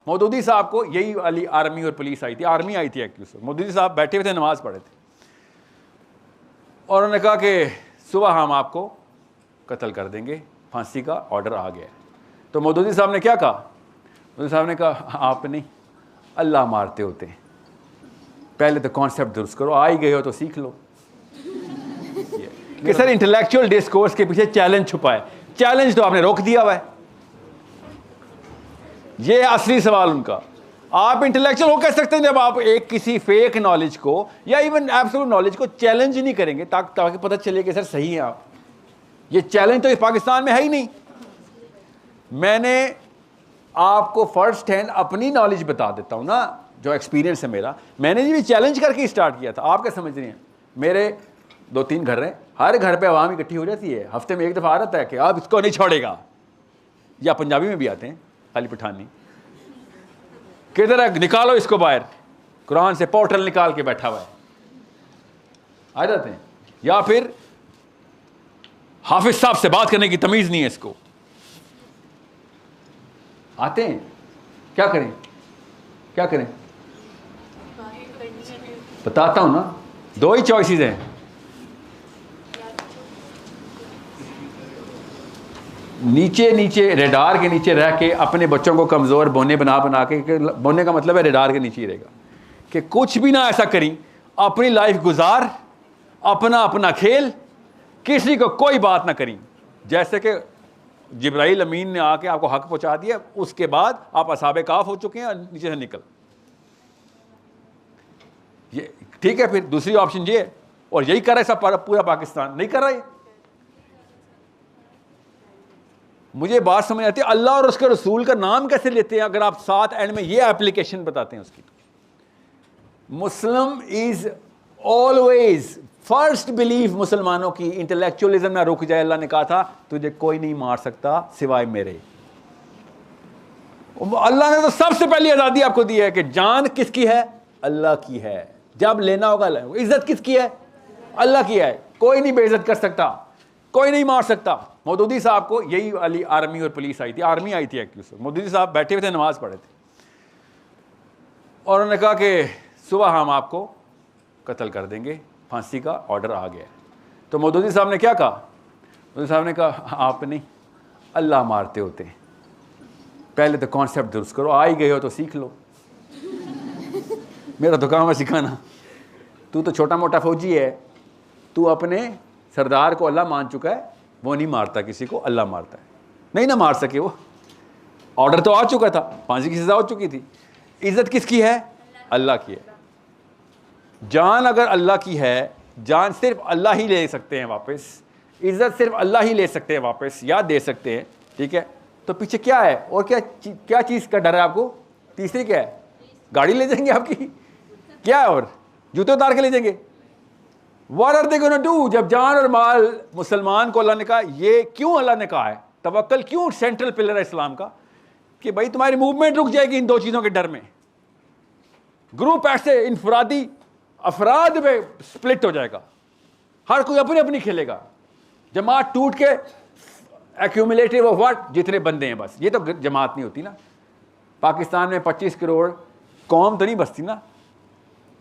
मौदूदी साहब को यही वाली आर्मी और पुलिस आई थी, आर्मी आई थी एक्चुअली। मौदूदी साहब बैठे हुए थे, नमाज पढ़े थे, और उन्होंने कहा कि सुबह हम आपको कत्ल कर देंगे, फांसी का ऑर्डर आ गया है। तो मौदूदी साहब ने क्या कहा? मौदूदी साहब ने कहा आप नहीं, अल्लाह मारते होते हैं, पहले तो कॉन्सेप्ट दुरुस्त करो, आ ही गए हो तो सीख लो। कि सर इंटेलेक्चुअल डिस्कोर्स के पीछे चैलेंज छुपा है, चैलेंज तो आपने रोक दिया हुआ है। ये असली सवाल उनका। आप इंटेलेक्चुअल हो कह सकते हैं जब आप एक किसी फेक नॉलेज को या इवन एब्सोल्यूट नॉलेज को चैलेंज ही नहीं करेंगे ताकि पता चले कि सर सही है आप। ये चैलेंज तो इस पाकिस्तान में है ही नहीं। मैंने आपको फर्स्ट हैंड अपनी नॉलेज बता देता हूं ना, जो एक्सपीरियंस है मेरा। मैंने भी चैलेंज करके स्टार्ट किया था। आप क्या समझ रही हैं? मेरे 2-3 घर हैं, हर घर पे आवाम इकट्ठी हो जाती है, हफ्ते में एक दफ़ा आ रहता है कि आप इसको नहीं छोड़ेगा, या पंजाबी में भी आते हैं, खाली पठानी, किधर है निकालो इसको बाहर, कुरान से पोर्टल निकाल के बैठा हुआ है, आ जाते हैं। या फिर हाफिज साहब से बात करने की तमीज़ नहीं है इसको, आते हैं। क्या करें, क्या करें? बताता हूं ना, 2 ही चॉइसेस हैं। नीचे नीचे रेडार के नीचे रह के अपने बच्चों को कमज़ोर बोने बना बना के, बोने का मतलब है रेडार के नीचे ही रहेगा, कि कुछ भी ना ऐसा करी, अपनी लाइफ गुजार, अपना अपना खेल, किसी को कोई बात ना करी। जैसे कि जिब्राइल अमीन ने आके आपको हक पहुंचा दिया, उसके बाद आप असहाबे काफ हो चुके हैं और नीचे से निकल, ये ठीक है। फिर दूसरी ऑप्शन ये है, और यही कर रहा है सब, पूरा पाकिस्तान नहीं कर रहा है। मुझे बात समझ आती है, अल्लाह और उसके रसूल का नाम कैसे लेते हैं अगर आप साथ एंड में ये एप्लीकेशन बताते हैं उसकी। Muslim is always first belief मुसलमानों की, इंटेलेक्चुअलिज्म ना रुक जाए। अल्लाह ने कहा था तुझे कोई नहीं मार सकता सिवाय मेरे। अल्लाह ने तो सबसे पहली आज़ादी आपको दी है कि जान किसकी है? अल्लाह की है। जब लेना होगा, इज्जत किसकी है? अल्लाह की है। कोई नहीं बेइज्जत कर सकता, कोई नहीं मार सकता। मौदूदी साहब को यही वाली आर्मी और पुलिस आई थी, आर्मी आई थी एक्चुअली। मौदूदी साहब बैठे हुए थे, नमाज पढ़े थे, और उन्होंने कहा कि सुबह हम आपको कत्ल कर देंगे, फांसी का ऑर्डर आ गया है। तो मौदूदी साहब ने क्या कहा? मौदूदी साहब ने कहा आप नहीं, अल्लाह मारते होते हैं, पहले तो कॉन्सेप्ट दुरुस्त करो, आ ही गए हो तो सीख लो। मेरा तो काम है सिखाना। तू तो छोटा मोटा फौजी है, तू अपने सरदार को अल्लाह मान चुका है, वो नहीं मारता किसी को, अल्लाह मारता है। नहीं ना मार सके, वो ऑर्डर तो आ चुका था, फांसी की सजा हो चुकी थी। इज्जत किसकी है? अल्लाह की है। जान अगर अल्लाह की है, जान सिर्फ अल्लाह ही ले सकते हैं वापस, इज्जत सिर्फ अल्लाह ही ले सकते हैं वापस, या दे सकते हैं, ठीक है। तो पीछे क्या है? और क्या चीज़ का डर है आपको? तीसरी क्या है? गाड़ी ले जाएंगे आपकी, क्या है? और जूते उतार के ले जाएंगे। What are they gonna do? जब जान और माल मुसलमान को अल्लाह ने कहा, ये क्यों अल्लाह ने कहा है? तवक्कल क्यों सेंट्रल पिलर है इस्लाम का? कि भाई तुम्हारी मूवमेंट रुक जाएगी इन 2 चीज़ों के डर में। ग्रुप ऐसे इनफरादी अफराद में स्प्लिट हो जाएगा, हर कोई अपनी अपनी खेलेगा, जमात टूट के एक्यूमुलेटिव ऑफ व्हाट, जितने बंदे हैं बस। ये तो जमात नहीं होती ना। पाकिस्तान में 25 करोड़ कौम तो नहीं बसती ना,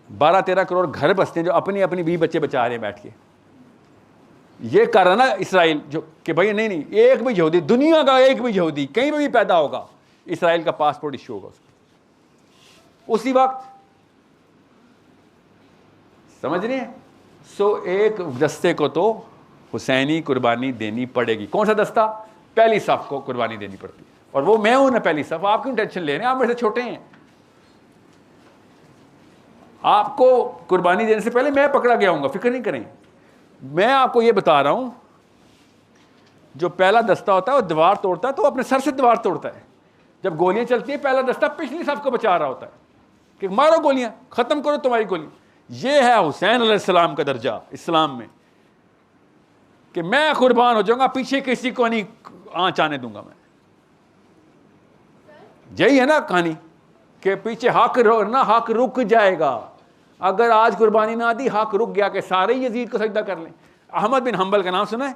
12-13 करोड़ घर बसते हैं जो अपनी अपनी 20 बच्चे बचा रहे हैं बैठ के। ये कर रहा ना इसराइल, जो कि भाई नहीं, एक भी यहूदी, दुनिया का एक भी यहूदी कहीं पर भी पैदा होगा, इसराइल का पासपोर्ट इश्यू होगा उसको उसी वक्त। समझ रहे हैं? सो एक दस्ते को तो हुसैनी कुर्बानी देनी पड़ेगी। कौन सा दस्ता? पहली सफ को कुर्बानी देनी पड़ती है, और वो मैं हूं ना पहली सफ। आप क्यों टेंशन ले रहे हैं? आप मेरे से छोटे हैं। आपको कुर्बानी देने से पहले मैं पकड़ा गया हूंगा, फिक्र नहीं करें। मैं आपको ये बता रहा हूं, जो पहला दस्ता होता है वो दीवार तोड़ता है तो अपने सर से दीवार तोड़ता है। जब गोलियां चलती है, पहला दस्ता पिछली सफ को बचा रहा होता है कि मारो गोलियां, खत्म करो तुम्हारी गोली। ये है हुसैन अलैहिस्सलाम का दर्जा इस्लाम में, कि मैं कुर्बान हो जाऊंगा, पीछे किसी को नहीं आंच आने दूंगा मैं। यही है ना कहानी, कि पीछे हक ना, हक रुक जाएगा। अगर आज कुर्बानी ना दी, हक रुक गया कि सारे यजीद को सजदा कर लें। अहमद बिन हंबल का नाम सुना है?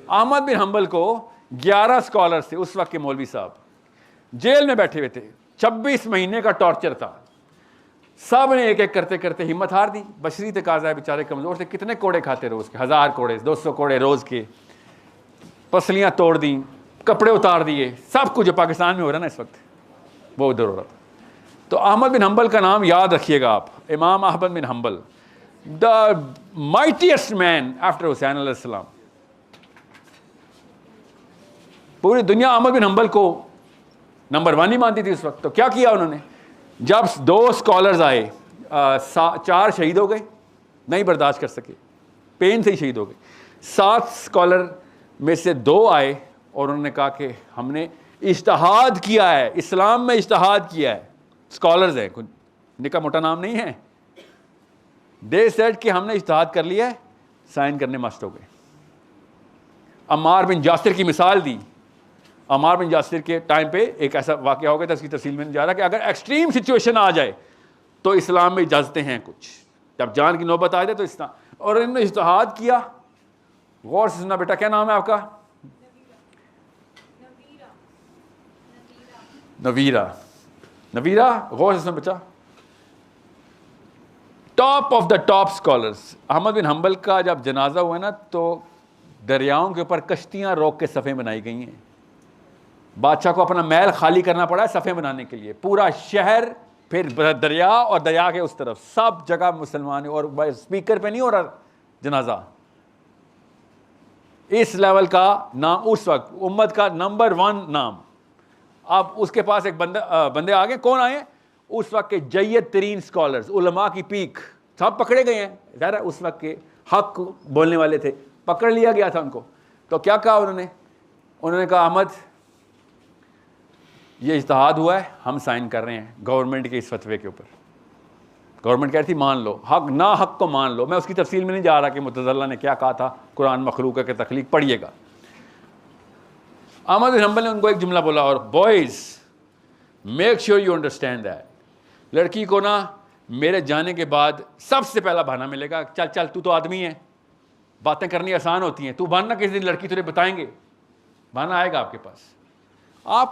अहमद बिन हंबल को 11 स्कॉलर थे उस वक्त के, मौलवी साहब जेल में बैठे हुए थे, 26 महीने का टॉर्चर था। सब ने एक एक करते करते हिम्मत हार दी। बशरी तकाज़ा है, बेचारे कमज़ोर थे, कितने कोड़े खाते रोज़ के, 1000 कोड़े 200 कोड़े रोज़ के, पसलियाँ तोड़ दी, कपड़े उतार दिए, सब कुछ जो पाकिस्तान में हो रहा है ना इस वक्त वो उधर हो रहा था। तो अहमद बिन हम्बल का नाम याद रखिएगा आप, इमाम Ahmad bin Hanbal, the mightiest man after Hussain अलैहिस्सलाम। पूरी दुनिया अहमद बिन हम्बल को नंबर 1 ही मानती थी उस वक्त। तो क्या किया उन्होंने, जब 2 स्कॉलर्स आए, 4 शहीद हो गए, नहीं बर्दाश्त कर सके, पेन से ही शहीद हो गए। 7 स्कॉलर में से 2 आए और उन्होंने कहा कि हमने इज्तिहाद किया है, इस्लाम में इज्तिहाद किया है। स्कॉलर्स हैं, कोई निका मोटा नाम नहीं है। दे सेड कि हमने इज्तिहाद कर लिया है, साइन करने मस्त हो गए। अम्मार बिन जासिर की मिसाल दी। अम्मार बिन जासिर के टाइम पे एक ऐसा वाक़या हो गया था, इसकी तफसील में नहीं जा रहा, कि अगर एक्सट्रीम सिचुएशन आ जाए तो इस्लाम में इजाज़तें हैं कुछ, जब जान की नौबत आ जाए तो इस्लाम। और इन्होंने इज्तिहाद किया। गौर से सुनना बेटा, क्या नाम है आपका? नवीरा। नवीरा, गौर से सुन बच्चा। Top of the top scholars. Ahmad bin Hanbal का जब जनाजा हुआ ना तो दरियाओं के ऊपर कश्तियां रोक के सफ़े बनाई गई हैं। बादशाह को अपना महल खाली करना पड़ा है सफ़े बनाने के लिए। पूरा शहर, फिर दरिया, और दरिया के उस तरफ सब जगह मुसलमान है। और स्पीकर पे नहीं हो रहा जनाजा। इस लेवल का नाम उस वक्त उम्मत का नंबर 1 नाम। अब उसके पास एक बंदे आ गए। कौन आए? उस वक्त के जय्यद तरीन स्कॉलर्स, उलमा की पीक, सब पकड़े गए हैं। ज़रा उस वक्त के हक बोलने वाले थे, पकड़ लिया गया था उनको। तो क्या कहा उन्होंने कहा अहमद, ये इज्तिहाद हुआ है, हम साइन कर रहे हैं गवर्नमेंट के इस फतवे के ऊपर। गवर्नमेंट कह रही थी मान लो, हक ना हक को मान लो। मैं उसकी तफसील में नहीं जा रहा कि मुतज़ल्ला ने क्या कहा था, कुरान मखलूक के तख्लीक पढ़िएगा। अहमद बिन हम्बल ने उनको एक जुमला बोला, और boys make sure you understand that, लड़की को ना मेरे जाने के बाद सबसे पहला बहाना मिलेगा। चल चल, तू तो आदमी है, बातें करनी आसान होती हैं, तू बहाना किस दिन लड़की तुझे बताएंगे, बहाना आएगा आपके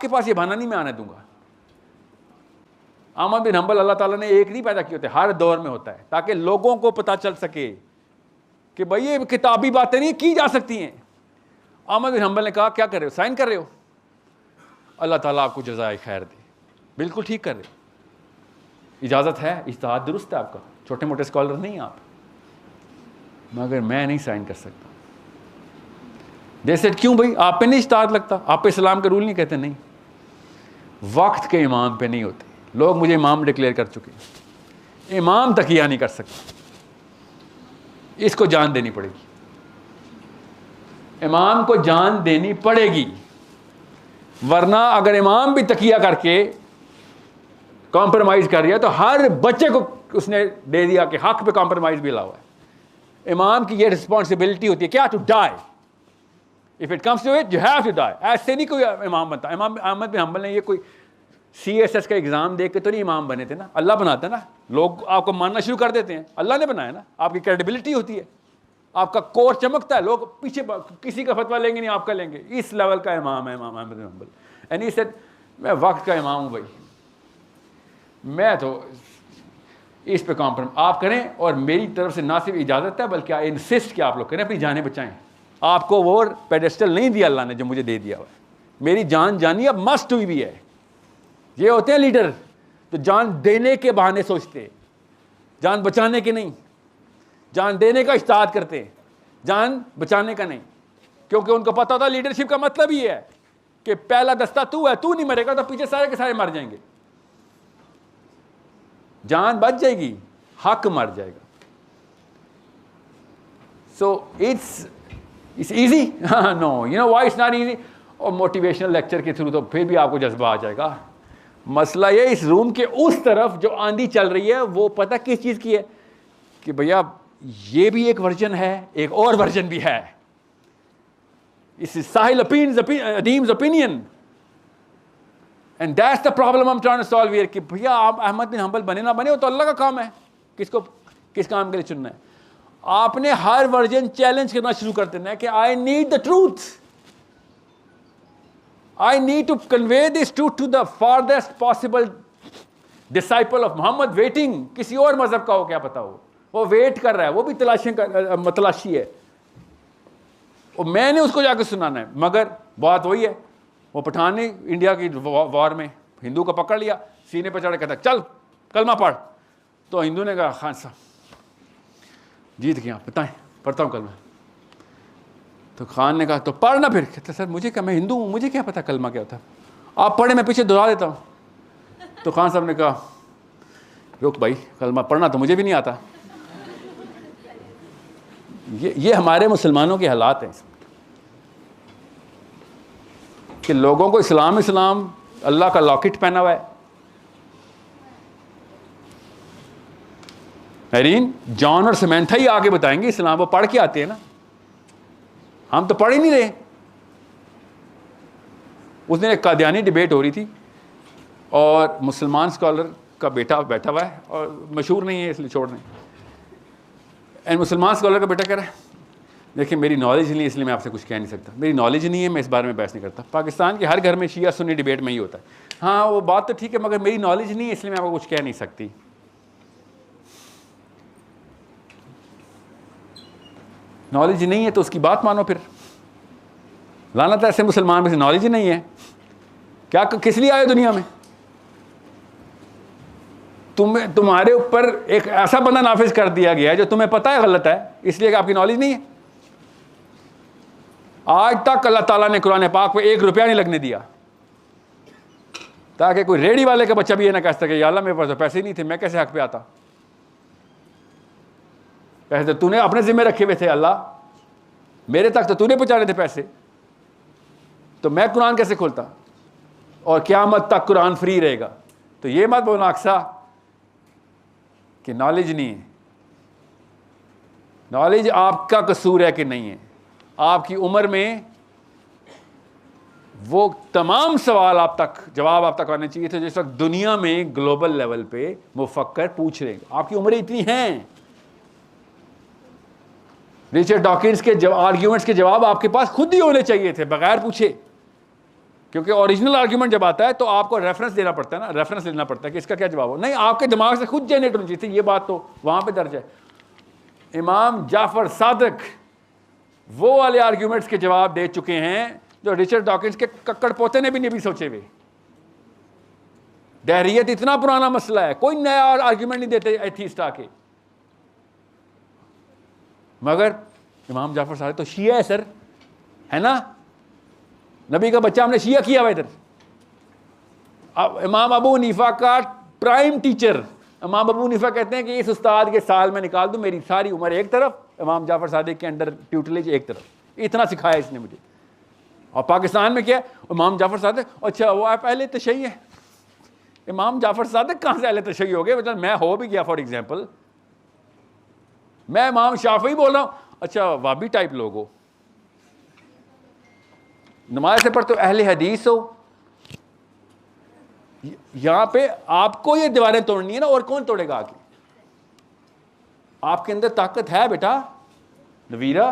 पास ये बहाना नहीं मैं आने दूंगा। अहमद बिन हम्बल अल्लाह ताला ने एक नहीं पैदा किए होते, हर दौर में होता है, ताकि लोगों को पता चल सके कि भाई ये किताबी बातें नहीं की जा सकती हैं। अहमद बिन हम्बल ने कहा क्या कर रहे हो, साइन कर रहे हो? अल्लाह ताला आपको जज़ाए खैर दे, बिल्कुल ठीक कर रहे हो, इजाज़त है, इज्तिहाद दुरुस्त है आपका, छोटे मोटे स्कॉलर नहीं आप, मगर मैं नहीं साइन कर सकता। जैसे क्यों भाई, आप पे नहीं इज्तिहाद लगता, आप पे इस्लाम के रूल नहीं कहते? नहीं, वक्त के इमाम पे नहीं होते। लोग मुझे इमाम डिक्लेयर कर चुके, इमाम तकिया नहीं कर सकता, इसको जान देनी पड़ेगी, इमाम को जान देनी पड़ेगी। वरना अगर इमाम भी तकिया करके कॉम्प्रोमाइज़ कर रहा है तो हर बच्चे को उसने दे दिया कि हक पे कॉम्प्रोमाइज़ भी लावा है। इमाम की ये रिस्पॉन्सिबिलिटी होती है क्या, to die, if it comes to it you have to die. ऐसे नहीं कोई इमाम बनता। इमाम अहमद बिन हम्बल ने ये कोई CSS का एग्जाम दे के तो नहीं इमाम बने थे ना, अल्लाह बनाता है ना। लोग आपको मानना शुरू कर देते हैं, अल्लाह ने बनाया ना, आपकी क्रेडिबिलिटी होती है, आपका कोर चमकता है, लोग पीछे किसी का फतवा लेंगे नहीं, आपका लेंगे। इस लेवल का इमाम है इमाम Ahmad bin humble. And he said मैं वक्त का इमाम हूँ भाई, मैं तो इस पे कॉम्प्रोमाइज आप करें, और मेरी तरफ से ना सिर्फ इजाज़त है बल्कि इंसिस्ट कि आप लोग करें, अपनी जानें बचाएं। आपको वो पेडेस्टल नहीं दिया अल्लाह ने जो मुझे दे दिया हुआ है, मेरी जान जानी अब मस्ट हुई भी है। ये होते हैं लीडर तो जान देने के बहाने सोचते हैं, जान बचाने के नहीं। जान देने का इज्तिहाद करते हैं, जान बचाने का नहीं, क्योंकि उनको पता था लीडरशिप का मतलब ही है कि पहला दस्ता तू है, तू नहीं मरेगा तो पीछे सारे के सारे मर जाएंगे, जान बच जाएगी, हक मर जाएगा। So it's easy, no, you know why it's not easy. और मोटिवेशनल लेक्चर के थ्रू तो फिर भी आपको जज्बा आ जाएगा। मसला ये इस रूम के उस तरफ जो आंधी चल रही है वो पता किस चीज़ की है कि भैया ये भी एक वर्जन है, एक और वर्जन भी है। इस Sahil Adeem's opinion, and that's the problem I am trying to solve here कि भैया आप अहमद बिन हम्बल बने ना बने वो तो अल्लाह का काम है, किसको किस काम के लिए चुनना है। आपने हर वर्जन चैलेंज करना शुरू कर देना है कि I need the truth. I need to convey this truth to the farthest possible disciple of Muhammad waiting. किसी और मजहब का हो क्या पता वो वेट कर रहा है, वो भी तलाशी है, और मैंने उसको जाकर सुनाना है। मगर बात वही है, वो पठान ने इंडिया की वॉर में हिंदू को पकड़ लिया, सीने पर चढ़ कहता चल कलमा पढ़। तो हिंदू ने कहा खान साहब जीत गया, बताएं पढ़ता हूँ कलमा। तो खान ने कहा तो पढ़ना। फिर कहता सर मुझे क्या, मैं हिंदू हूँ, मुझे क्या पता कलमा क्या होता है, आप पढ़े मैं पीछे दोहरा देता हूँ। तो खान साहब ने कहा रुक भाई, कलमा पढ़ना तो मुझे भी नहीं आता। ये हमारे मुसलमानों के हालात हैं कि लोगों को इस्लाम अल्लाह का लॉकेट पहना हुआ है। नरीन, जॉन और समैंथा ही आगे बताएंगे इस्लाम, वो पढ़ के आते हैं ना, हम तो पढ़ ही नहीं रहे। उस दिन एक कादियानी डिबेट हो रही थी और मुसलमान स्कॉलर का बेटा बैठा हुआ है, और मशहूर नहीं है इसलिए छोड़ दें। एंड मुसलमान स्कॉलर का बेटा कह रहा है देखिए मेरी नॉलेज नहीं है इसलिए मैं आपसे कुछ कह नहीं सकता, मेरी नॉलेज नहीं है, मैं इस बारे में बहस नहीं करता। पाकिस्तान के हर घर में शिया सुन्नी डिबेट में ही होता है। हाँ वो बात तो ठीक है, मगर मेरी नॉलेज नहीं है इसलिए मैं आपको कुछ कह नहीं सकती। नॉलेज नहीं है तो उसकी बात मानो। फिर लाना था ऐसे मुसलमान में से नॉलेज ही नहीं है, क्या किस लिए आए दुनिया में? तुम्हारे ऊपर एक ऐसा बंदा नाफिज कर दिया गया है जो तुम्हें पता है गलत है, इसलिए कि आपकी नॉलेज नहीं है। आज तक अल्लाह ताला ने कुरान पाक पे 1 रुपया नहीं लगने दिया ताकि कोई रेडी वाले का बच्चा भी ये ना कह सके या अल्लाह मेरे पास तो पैसे ही नहीं थे, मैं कैसे हक पे आता। पैसे तो तूने अपने जिम्मे रखे हुए थे अल्लाह, मेरे तक तो तूने पहुंचाने थे पैसे, तो मैं कुरान कैसे खोलता? और क़यामत तक कुरान फ्री रहेगा। तो ये मत बोलना अक्सा कि नॉलेज नहीं है। नॉलेज आपका कसूर है कि नहीं है, आपकी उम्र में वो तमाम सवाल जवाब आप तक आने चाहिए थे जिस वक्त दुनिया में ग्लोबल लेवल पे मुफक्कर पूछ रहे हैं। आपकी उम्र इतनी है। रिचर्ड डॉकिंस के आर्ग्यूमेंट्स के जवाब आपके पास खुद ही होने चाहिए थे बगैर पूछे, क्योंकि ओरिजिनल आर्ग्यूमेंट जब आता है तो आपको रेफरेंस देना पड़ता है ना, रेफरेंस लेना पड़ता है कि इसका क्या जवाब हो। नहीं, आपके दिमाग से खुद जनरेट होनी चाहिए थी। ये बात तो वहां पे दर्ज है। इमाम जाफर सादिक वो वाले आर्ग्यूमेंट्स के जवाब दे चुके हैं जो रिचर्ड डॉकिंस के कक्कड़ पोते ने भी नहीं सोचे हुए। दहरियत इतना पुराना मसला है, कोई नया आर्ग्यूमेंट नहीं देते एथीस्ट आके। मगर इमाम जाफर सादिक तो शिया है सर, है ना, नबी का बच्चा हमने शिया किया हुआ इधर। इमाम अबू हनीफा का प्राइम टीचर, इमाम अबू हनीफा कहते हैं कि इस उस्ताद के साल में निकाल दूं, मेरी सारी उम्र एक तरफ, इमाम जाफर सादिक के अंडर ट्यूटलेज एक तरफ। इतना सिखाया इसने मुझे। और पाकिस्तान में क्या है, इमाम जाफर सादिक, अच्छा वो आप अहले तशय्युई है। इमाम जाफर सादिक कहाँ से अहले तशय्युई हो गए? मतलब मैं हो भी गया फॉर एग्जाम्पल, मैं इमाम शाफी बोल रहा हूँ, अच्छा वाबी टाइप लोग हो, नमाज से पढ़ते हो, अहले हदीस हो। यहां पे आपको ये दीवारें तोड़नी है ना, और कौन तोड़ेगा आके? आपके अंदर ताकत है बेटा नवीरा,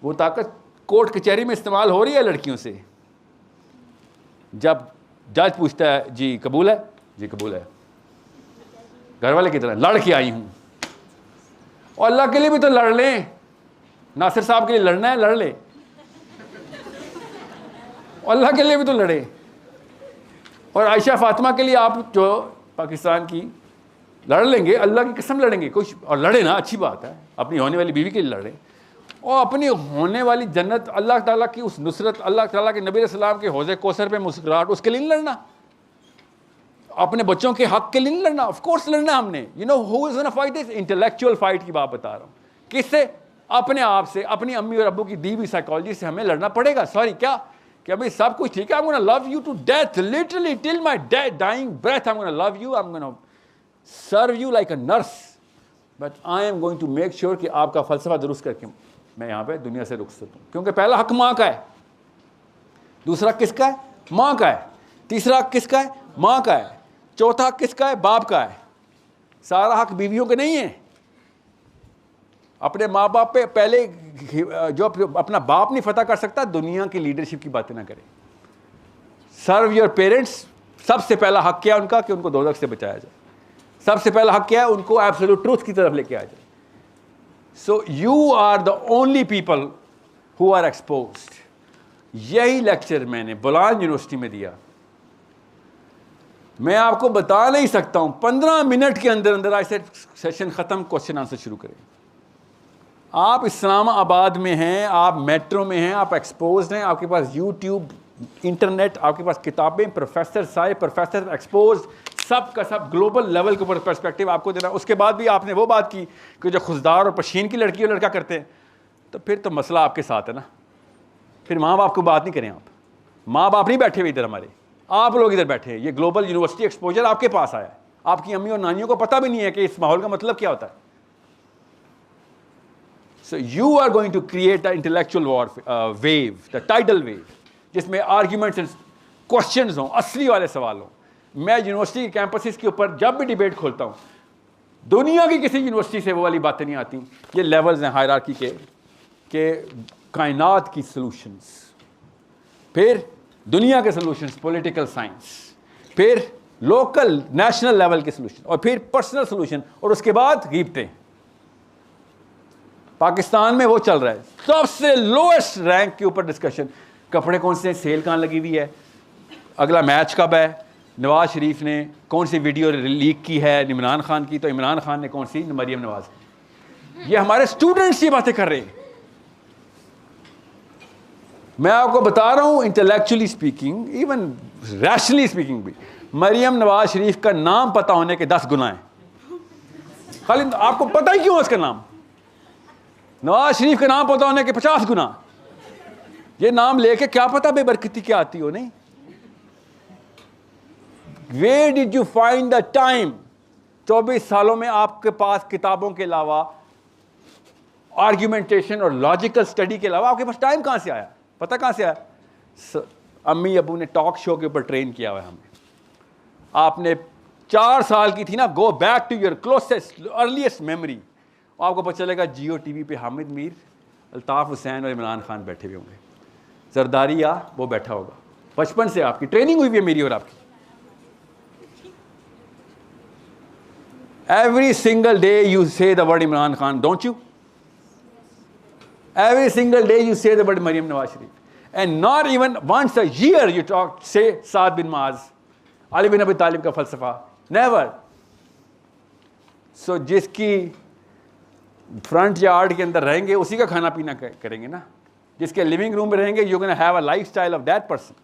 वो ताकत कोर्ट कचहरी में इस्तेमाल हो रही है लड़कियों से। जब जज पूछता है जी कबूल है, जी कबूल है, घर वाले की तरह लड़ के आई हूं, और अल्लाह के लिए भी तो लड़ लें, नासिर साहब के लिए लड़ना है लड़ ले, अल्लाह के लिए भी तो लड़े। और आयशा फातिमा के लिए आप जो पाकिस्तान की लड़ लेंगे, अल्लाह की कसम लड़ेंगे कुछ, और लड़े ना, अच्छी बात है, अपनी होने वाली बीवी के लिए लड़े, और अपनी होने वाली जन्नत, अल्लाह ताला की उस नुसरत, अल्लाह ताला के नबी सल्लल्लाहु के हौज़े कौसर पे मुस्कुराहट, उसके लिए नहीं लड़ना। अपने बच्चों के हक के लिए नहीं लड़ना, ऑफ कोर्स लड़ना हमने। You know who is gonna fight this? Intellectual fight की बात बता रहा हूँ। किससे? अपने आप से, अपनी अम्मी और अब्बू की दी हुई साइकोलॉजी से हमें लड़ना पड़ेगा। सॉरी क्या कि अभी सब कुछ ठीक है, I'm gonna love you to death, literally till my dying breath I'm gonna love you, I'm gonna serve you like a nurse, but I am going to make sure कि आपका फलसफा दुरुस्त करके मैं यहाँ पे दुनिया से रुखसत हूँ। क्योंकि पहला हक माँ का है, दूसरा किसका है? माँ का है, तीसरा हक किसका है? माँ का है, चौथा हक किसका है? बाप का है। सारा हक बीवियों के नहीं है। अपने माँ बाप पे पहले जो अपना बाप नहीं फतह कर सकता, दुनिया की लीडरशिप की बातें ना करें। सर्व योर पेरेंट्स, सबसे पहला हक क्या है उनका कि उनको दोज़ख से बचाया जाए। सबसे पहला हक क्या है, उनको एब्सोल्यूट ट्रूथ की तरफ लेके आ जाए। So you are the only people who are exposed. यही लेक्चर मैंने बोलान यूनिवर्सिटी में दिया। मैं आपको बता नहीं सकता हूं, 15 मिनट के अंदर अंदर ऐसे सेशन खत्म, क्वेश्चन आंसर शुरू करें। आप इस्लामाबाद में हैं, आप मेट्रो में हैं, आप एक्सपोज्ड हैं, आपके पास यूट्यूब, इंटरनेट, आपके पास किताबें, प्रोफेसर साहब, प्रोफेसर एक्सपोज, सब का सब ग्लोबल लेवल के ऊपर पर्सपेक्टिव आपको देना। उसके बाद भी आपने वो बात की कि जो खुशदार और पशीन की लड़की और लड़का करते हैं, तो फिर तो मसला आपके साथ है ना। फिर माँ बाप को बात नहीं करें आप। माँ बाप नहीं बैठे हुए इधर हमारे, आप लोग इधर बैठे हैं। ये ग्लोबल यूनिवर्सिटी एक्सपोजर आपके पास आया है। आपकी अम्मी और नानियों को पता भी नहीं है कि इस माहौल का मतलब क्या होता है। So you are going to create the intellectual war wave, the tidal wave, जिसमें आर्ग्यूमेंट्स एंड क्वेश्चंस हों, असली वाले सवाल हों। मैं यूनिवर्सिटी के कैंपसेस के ऊपर जब भी डिबेट खोलता हूँ, दुनिया की किसी यूनिवर्सिटी से वो वाली बातें नहीं आती। ये लेवल्स हैं हायरार्की के कायनात की सॉल्यूशंस, फिर दुनिया के सॉल्यूशंस, पॉलिटिकल साइंस, फिर लोकल नेशनल लेवल के सॉल्यूशन, और फिर पर्सनल सॉल्यूशन, और उसके बाद गिफ्टें। पाकिस्तान में वो चल रहा है, सबसे लोएस्ट रैंक के ऊपर डिस्कशन। कपड़े कौन से, सेल कहाँ लगी हुई है, अगला मैच कब है, नवाज शरीफ ने कौन सी वीडियो लीक की है इमरान खान की, तो इमरान खान ने कौन सी, मरियम नवाज। ये हमारे स्टूडेंट्स ये बातें कर रहे हैं। मैं आपको बता रहा हूं, intellectually speaking, even rationally speaking भी, मरियम नवाज शरीफ का नाम पता होने के 10 गुना है। खाली आपको पता ही क्यों उसका नाम, नवाज शरीफ का नाम पता होने के 50 गुना। ये नाम लेके क्या पता बेबरकती क्या आती हो। नहीं, Where did you find the time? 24 सालों में आपके पास किताबों के अलावा, आर्ग्यूमेंटेशन और लॉजिकल स्टडी के अलावा आपके पास टाइम कहां से आया? पता कहां से आया? अम्मी अबू ने टॉक शो के ऊपर ट्रेन किया हुआ है हमें। आपने 4 साल की थी ना, go back to your closest earliest memory, आपको पता चलेगा जियो टीवी पे हामिद मीर, अल्ताफ हुसैन और इमरान खान बैठे हुए होंगे, जरदारिया वो बैठा होगा। बचपन से आपकी ट्रेनिंग हुई है, मेरी और आपकी। Every single day you say the word Imran Khan, don't you? Every single day you say the word Maryam Nawaz Sharif. And not even once a year you say Saad bin Maaz, Ali bin Abi Talib का फलसफा, never. So जिसकी front yard के अंदर रहेंगे उसी का खाना पीना करेंगे ना, जिसके लिविंग रूम में रहेंगे, you're going to have a lifestyle of that person.